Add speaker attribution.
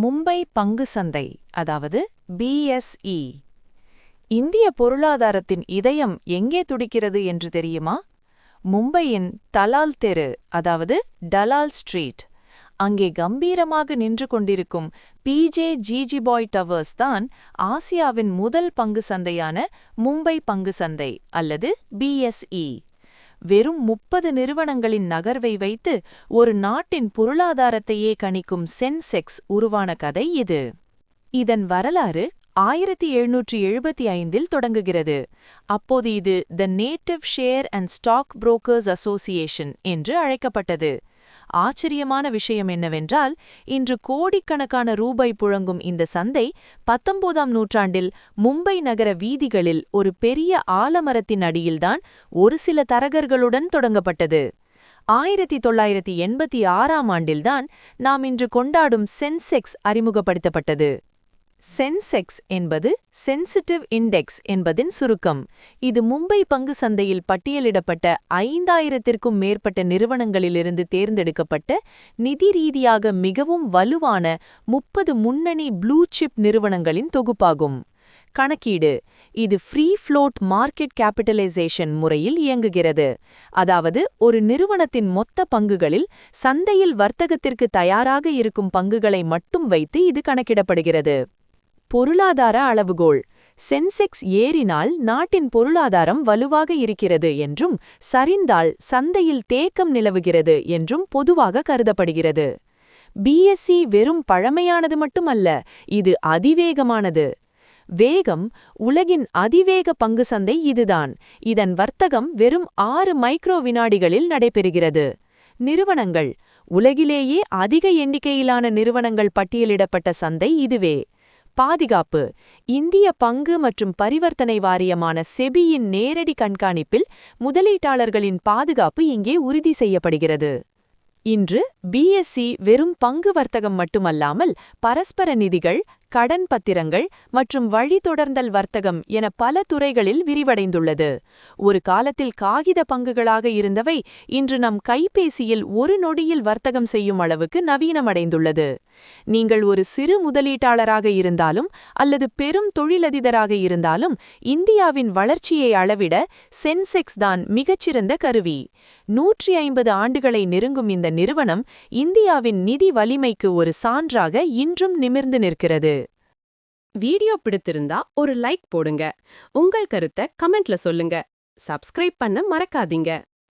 Speaker 1: மும்பை பங்கு சந்தை, அதாவது பிஎஸ்இ. இந்திய பொருளாதாரத்தின் இதயம் எங்கே துடிக்கிறது என்று தெரியுமா? மும்பையின் தலால் தெரு, அதாவது டலால் ஸ்ட்ரீட். அங்கே கம்பீரமாக நின்று கொண்டிருக்கும் பிஜே ஜிஜிபாய் டவர்ஸ் தான் ஆசியாவின் முதல் பங்கு சந்தையான மும்பை பங்கு சந்தை அல்லது பிஎஸ்இ. வெறும் 30 நிறுவனங்களின் நகர்வை வைத்து ஒரு நாட்டின் பொருளாதாரத்தையே கணிக்கும் சென்செக்ஸ் உருவான கதை இது. இதன் வரலாறு 1775இல் தொடங்குகிறது. அப்போது இது the native share and stock brokers association என்று அழைக்கப்பட்டது. ஆச்சரியமான விஷயம் என்னவென்றால், இன்று கோடிக்கணக்கான ரூபாய் புழங்கும் இந்த சந்தை 19ஆம் நூற்றாண்டில் மும்பை நகர வீதிகளில் ஒரு பெரிய ஆலமரத்தின் அடியில்தான் ஒரு சில தரகர்களுடன் தொடங்கப்பட்டது. 1986ஆம் ஆண்டில்தான் நாம் இன்று கொண்டாடும் சென்செக்ஸ் அறிமுகப்படுத்தப்பட்டது. சென்செக்ஸ் என்பது சென்சிட்டிவ் இண்டெக்ஸ் என்பதின் சுருக்கம். இது மும்பை பங்கு சந்தையில் பட்டியலிடப்பட்ட 5000த்திற்கும் மேற்பட்ட நிறுவனங்களிலிருந்து தேர்ந்தெடுக்கப்பட்ட நிதி ரீதியாக மிகவும் வலுவான 30 முன்னணி ப்ளூ சிப் நிறுவனங்களின் தொகுப்பாகும். கணக்கீடு: இது ஃப்ரீ ஃப்ளோட் மார்க்கெட் கேபிட்டலைசேஷன் முறையில் இயங்குகிறது. அதாவது ஒரு நிறுவனத்தின் மொத்த பங்குகளில் சந்தையில் வர்த்தகத்திற்கு தயாராக இருக்கும் பங்குகளை மட்டும் வைத்து இது கணக்கிடப்படுகிறது. பொருளாதார அளவுகோல்: சென்செக்ஸ் ஏறினால் நாட்டின் பொருளாதாரம் வலுவாக இருக்கிறது என்றும், சரிந்தால் சந்தையில் தேக்கம் நிலவுகிறது என்றும் பொதுவாக கருதப்படுகிறது. பிஎஸ்இ வெறும் பழமையானது மட்டுமல்ல, இது அதிவேகமானது. வேகம்: உலகின் அதிவேக பங்கு சந்தை இதுதான். இதன் வர்த்தகம் வெறும் 6 மைக்ரோ வினாடிகளில் நடைபெறுகிறது. நிறுவனங்கள்: உலகிலேயே அதிக எண்ணிக்கையிலான நிறுவனங்கள் பட்டியலிடப்பட்ட சந்தை இதுவே. பாதுகாப்பு: இந்திய பங்கு மற்றும் பரிவர்த்தனை வாரியமான செபியின் நேரடி கண்காணிப்பில் முதலீட்டாளர்களின் பாதுகாப்பு இங்கே உறுதி செய்யப்படுகிறது. இன்று பிஎஸ்இ வெறும் பங்கு வர்த்தகம் மட்டுமல்லாமல் பரஸ்பர நிதிகள், கடன் பத்திரங்கள் மற்றும் வழித்தொடர்ந்தல் வர்த்தகம் என பல துறைகளில் விரிவடைந்துள்ளது. ஒரு காலத்தில் காகித பங்குகளாக இருந்தவை இன்று நம் கைபேசியில் ஒரு நொடியில் வர்த்தகம் செய்யும் அளவுக்கு நவீனமடைந்துள்ளது. நீங்கள் ஒரு சிறு முதலீட்டாளராக இருந்தாலும் அல்லது பெரும் தொழிலதிபராக இருந்தாலும் இந்தியாவின் வளர்ச்சியை அளவிட சென்செக்ஸ் தான் மிகச்சிறந்த கருவி. 150 ஆண்டுகளை நெருங்கும் இந்த நிறுவனம் இந்தியாவின் நிதி வலிமைக்கு ஒரு சான்றாக இன்றும் நிமிர்ந்து நிற்கிறது.
Speaker 2: வீடியோ பிடித்திருந்தா ஒரு லைக் போடுங்க. உங்கள் கருத்தை கமெண்ட்ல சொல்லுங்க. சப்ஸ்கிரைப் பண்ண மறக்காதீங்க.